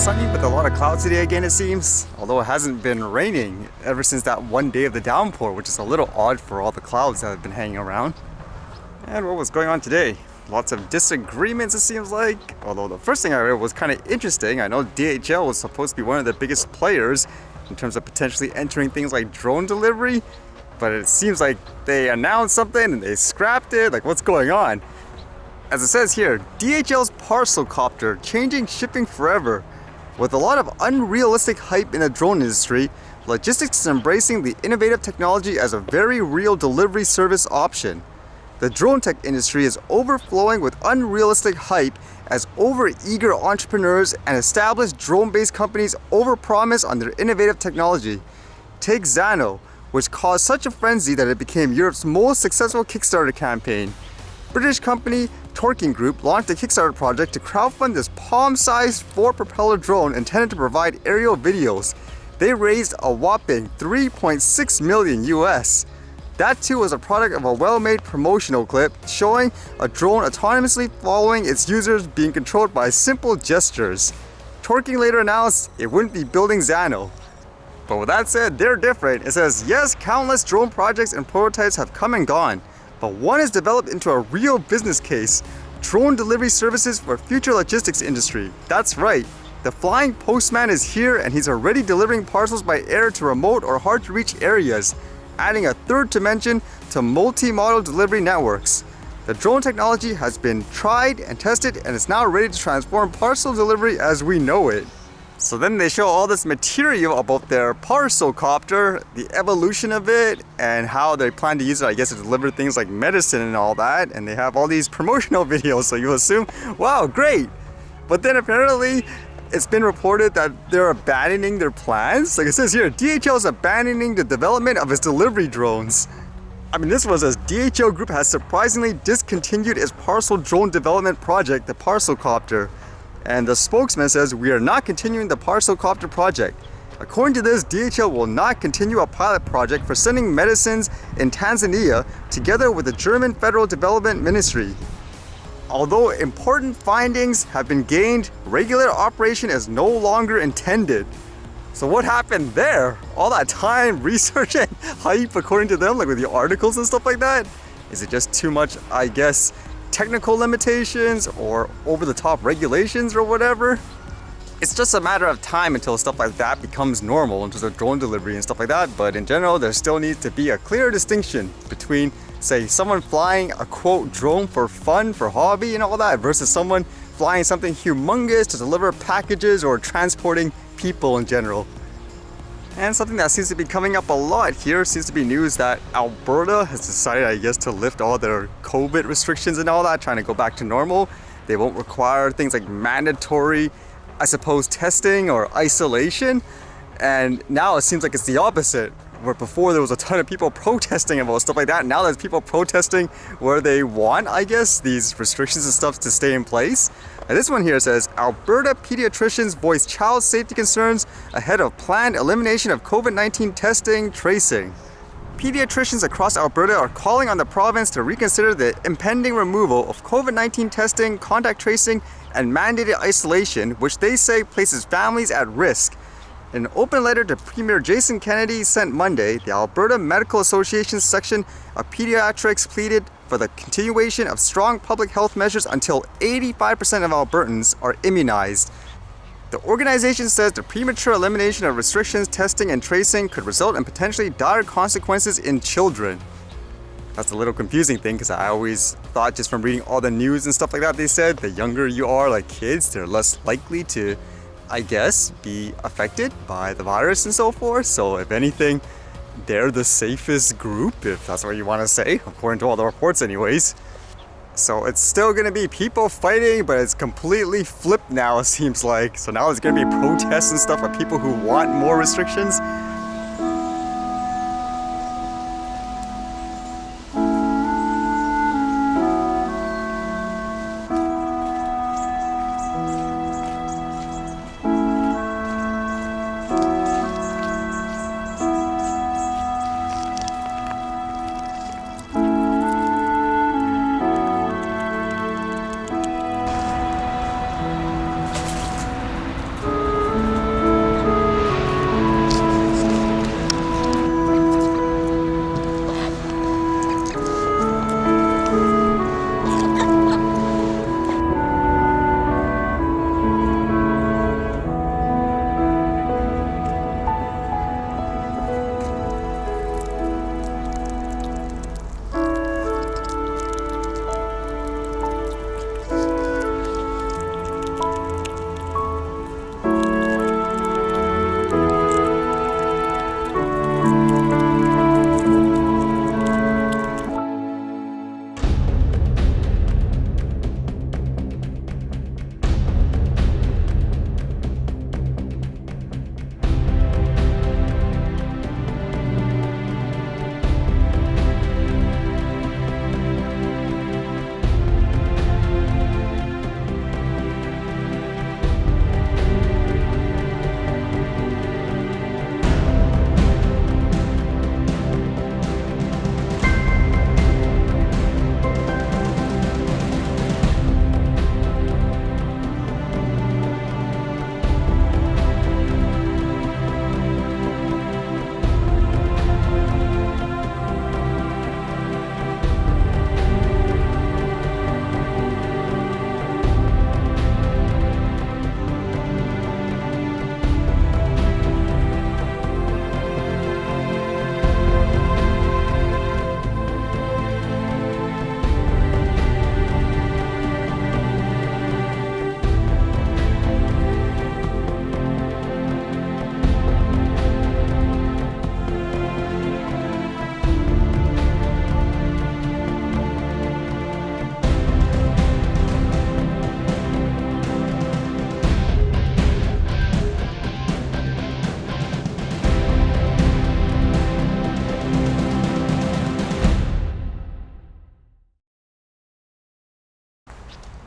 sunny with a lot of clouds today again, it seems. Although it hasn't been raining ever since that one day of the downpour, which is a little odd for all the clouds that have been hanging around. And what was going on today? Lots of disagreements, it seems like. Although the first thing I read was kind of interesting. I know DHL was supposed to be one of the biggest players in terms of potentially entering things like drone delivery. But it seems like they announced something and they scrapped it. Like, what's going on? As it says here, DHL's Parcelcopter changing shipping forever. With a lot of unrealistic hype in the drone industry, logistics is embracing the innovative technology as a very real delivery service option. The drone tech industry is overflowing with unrealistic hype as over-eager entrepreneurs and established drone-based companies overpromise on their innovative technology. Take Zano, which caused such a frenzy that it became Europe's most successful Kickstarter campaign. British company Torking Group launched a Kickstarter project to crowdfund this palm-sized 4-propeller drone intended to provide aerial videos. They raised a whopping $3.6 million US. That too was a product of a well-made promotional clip showing a drone autonomously following its users being controlled by simple gestures. Torking later announced it wouldn't be building Zano. But with that said, they're different. It says, yes, countless drone projects and prototypes have come and gone, but one is developed into a real business case. Drone delivery services for future logistics industry. That's right. The flying postman is here and he's already delivering parcels by air to remote or hard to reach areas, adding a third dimension to multi-modal delivery networks. The drone technology has been tried and tested and is now ready to transform parcel delivery as we know it. So then they show all this material about their Parcelcopter, the evolution of it, and how they plan to use it, I guess, to deliver things like medicine and all that. And they have all these promotional videos, so you assume, wow, great. But then apparently, it's been reported that they're abandoning their plans. Like it says here, DHL is abandoning the development of its delivery drones. I mean, this was as DHL Group has surprisingly discontinued its parcel drone development project, the Parcelcopter. And the spokesman says, we are not continuing the Parcelcopter project. According to this, DHL will not continue a pilot project for sending medicines in Tanzania together with the German Federal Development Ministry. Although important findings have been gained, regular operation is no longer intended. So what happened there? All that time, research, and hype according to them, like with the articles and stuff like that? Is it just too much, I guess, technical limitations or over-the-top regulations or whatever? It's just a matter of time until stuff like that becomes normal in terms of drone delivery and stuff like that. But in general, there still needs to be a clear distinction between, say, someone flying a quote drone for fun, for hobby and all that, versus someone flying something humongous to deliver packages or transporting people in general. And something that seems to be coming up a lot here seems to be news that Alberta has decided, I guess, to lift all their COVID restrictions and all that, trying to go back to normal. They won't require things like mandatory, I suppose, testing or isolation. And now it seems like it's the opposite, where before there was a ton of people protesting about stuff like that. Now there's people protesting where they want, I guess, these restrictions and stuff to stay in place. And this one here says, Alberta pediatricians voice child safety concerns ahead of planned elimination of COVID-19 testing, tracing. Pediatricians across Alberta are calling on the province to reconsider the impending removal of COVID-19 testing, contact tracing, and mandated isolation, which they say places families at risk. In an open letter to Premier Jason Kennedy sent Monday, the Alberta Medical Association's section of pediatrics pleaded for the continuation of strong public health measures until 85% of Albertans are immunized. The organization says the premature elimination of restrictions, testing, and tracing could result in potentially dire consequences in children. That's a little confusing thing, because I always thought, just from reading all the news and stuff like that, they said the younger you are, like kids, they're less likely to, I guess, be affected by the virus and so forth. So if anything, they're the safest group, if that's what you want to say, according to all the reports anyways. So it's still going to be people fighting, but it's completely flipped now, it seems like. So now there's going to be protests and stuff of people who want more restrictions.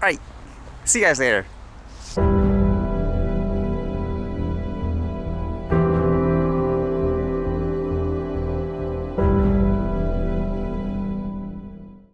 Alright, see you guys later.